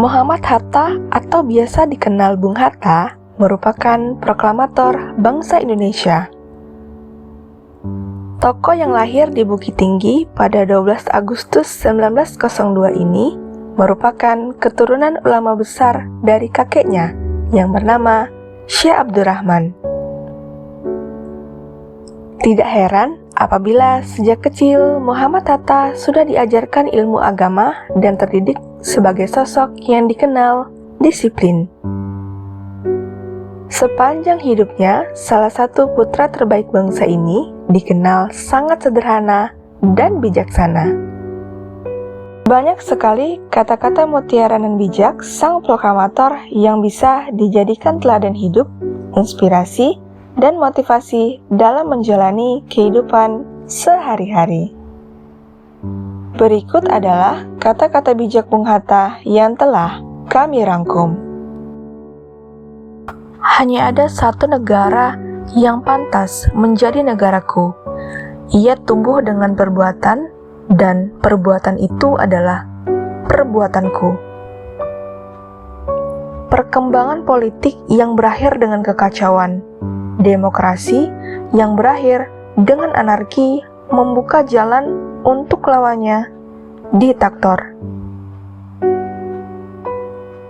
Muhammad Hatta atau biasa dikenal Bung Hatta merupakan proklamator bangsa Indonesia. Tokoh yang lahir di Bukit Tinggi pada 12 Agustus 1902 ini merupakan keturunan ulama besar dari kakeknya yang bernama Syekh Abdurrahman. Tidak heran apabila sejak kecil Muhammad Hatta sudah diajarkan ilmu agama dan terdidik sebagai sosok yang dikenal disiplin. Sepanjang hidupnya, salah satu putra terbaik bangsa ini dikenal sangat sederhana dan bijaksana. Banyak sekali kata-kata mutiara dan bijak sang proklamator yang bisa dijadikan teladan hidup, inspirasi, dan motivasi dalam menjalani kehidupan sehari-hari. Berikut adalah kata-kata bijak Bung Hatta yang telah kami rangkum. Hanya ada satu negara yang pantas menjadi negaraku. Ia tumbuh dengan perbuatan, dan perbuatan itu adalah perbuatanku. Perkembangan politik yang berakhir dengan kekacauan, demokrasi yang berakhir dengan anarki membuka jalan untuk lawannya, diktator.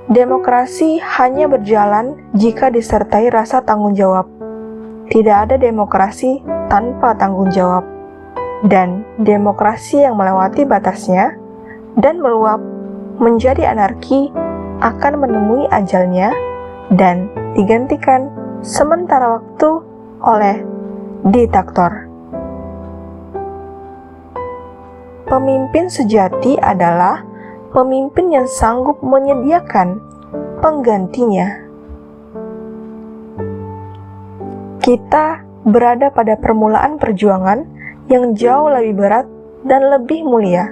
Demokrasi hanya berjalan jika disertai rasa tanggung jawab. Tidak ada demokrasi tanpa tanggung jawab. Dan demokrasi yang melewati batasnya dan meluap menjadi anarki akan menemui ajalnya dan digantikan sementara waktu oleh diktator. Pemimpin sejati adalah pemimpin yang sanggup menyediakan penggantinya. Kita berada pada permulaan perjuangan yang jauh lebih berat dan lebih mulia,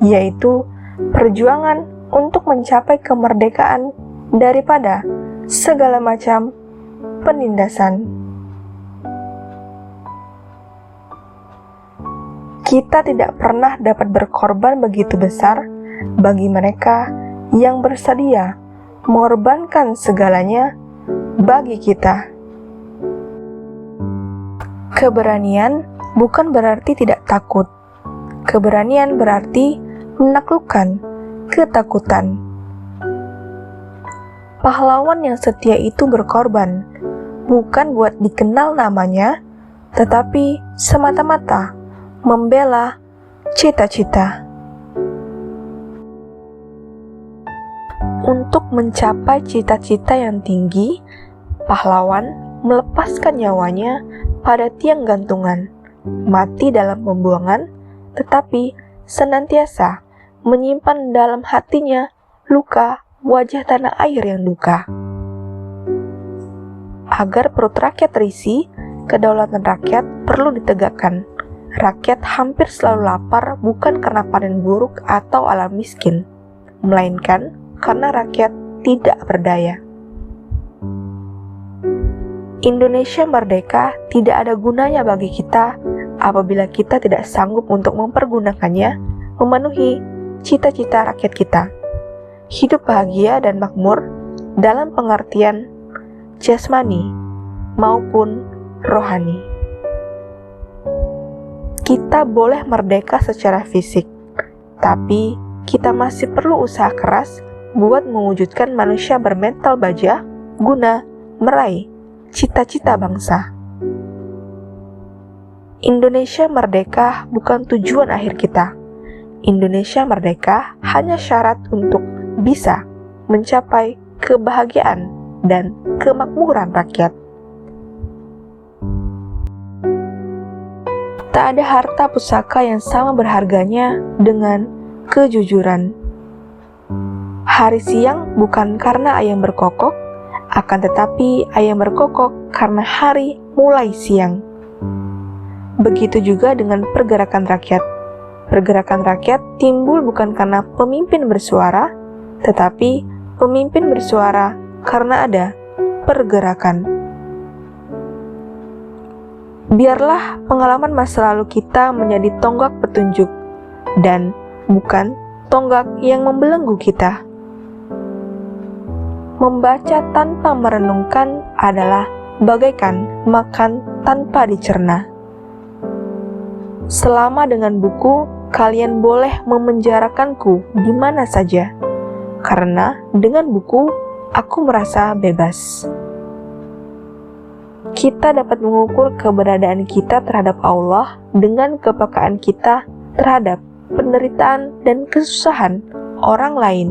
yaitu perjuangan untuk mencapai kemerdekaan daripada segala macam penindasan. Kita tidak pernah dapat berkorban begitu besar bagi mereka yang bersedia mengorbankan segalanya bagi kita. Keberanian bukan berarti tidak takut. Keberanian berarti menaklukkan ketakutan. Pahlawan yang setia itu berkorban, bukan buat dikenal namanya, tetapi semata-mata membela cita-cita. Untuk mencapai cita-cita yang tinggi, pahlawan melepaskan nyawanya pada tiang gantungan, mati dalam pembuangan, tetapi senantiasa menyimpan dalam hatinya luka wajah tanah air yang duka. Agar perut rakyat terisi, kedaulatan rakyat perlu ditegakkan. Rakyat hampir selalu lapar bukan karena panen buruk atau alam miskin, melainkan karena rakyat tidak berdaya. Indonesia merdeka tidak ada gunanya bagi kita apabila kita tidak sanggup untuk mempergunakannya memenuhi cita-cita rakyat kita. Hidup bahagia dan makmur dalam pengertian jasmani maupun rohani. Kita boleh merdeka secara fisik, tapi kita masih perlu usaha keras buat mewujudkan manusia bermental baja guna meraih cita-cita bangsa. Indonesia merdeka bukan tujuan akhir kita. Indonesia merdeka hanya syarat untuk bisa mencapai kebahagiaan dan kemakmuran rakyat. Tak ada harta pusaka yang sama berharganya dengan kejujuran. Hari siang bukan karena ayam berkokok, akan tetapi ayam berkokok karena hari mulai siang. Begitu juga dengan pergerakan rakyat. Pergerakan rakyat timbul bukan karena pemimpin bersuara, tetapi pemimpin bersuara karena ada pergerakan. Biarlah pengalaman masa lalu kita menjadi tonggak petunjuk dan bukan tonggak yang membelenggu kita. Membaca tanpa merenungkan adalah bagaikan makan tanpa dicerna. Selama dengan buku, kalian boleh memenjarakanku di mana saja, karena dengan buku, aku merasa bebas. Kita dapat mengukur keberadaan kita terhadap Allah dengan kepekaan kita terhadap penderitaan dan kesusahan orang lain.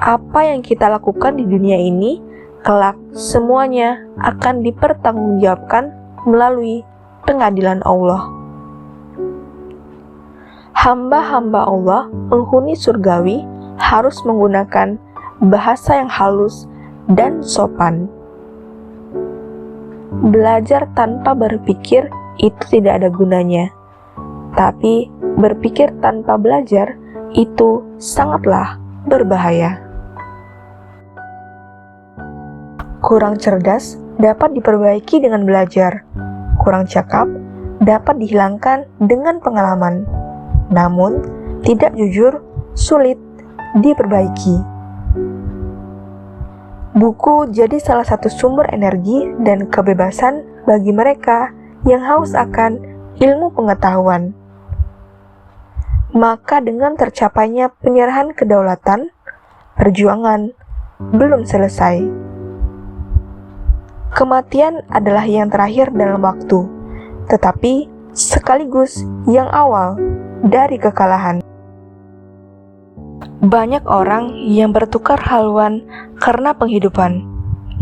Apa yang kita lakukan di dunia ini, kelak semuanya akan dipertanggungjawabkan melalui pengadilan Allah. Hamba-hamba Allah, penghuni surgawi, harus menggunakan bahasa yang halus dan sopan. Belajar tanpa berpikir itu tidak ada gunanya, tapi berpikir tanpa belajar itu sangatlah berbahaya. Kurang cerdas dapat diperbaiki dengan belajar. Kurang cakap dapat dihilangkan dengan pengalaman. Namun, tidak jujur sulit diperbaiki. Buku jadi salah satu sumber energi dan kebebasan bagi mereka yang haus akan ilmu pengetahuan. Maka dengan tercapainya penyerahan kedaulatan, perjuangan belum selesai. Kematian adalah yang terakhir dalam waktu, tetapi sekaligus yang awal dari kekalahan. Banyak orang yang bertukar haluan karena penghidupan,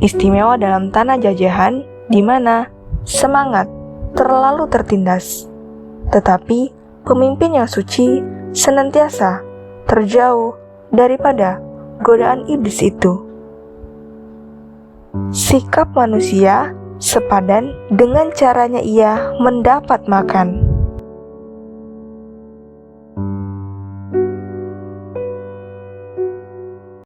istimewa dalam tanah jajahan di mana semangat terlalu tertindas. Tetapi pemimpin yang suci senantiasa terjauh daripada godaan iblis itu. Sikap manusia sepadan dengan caranya ia mendapat makan.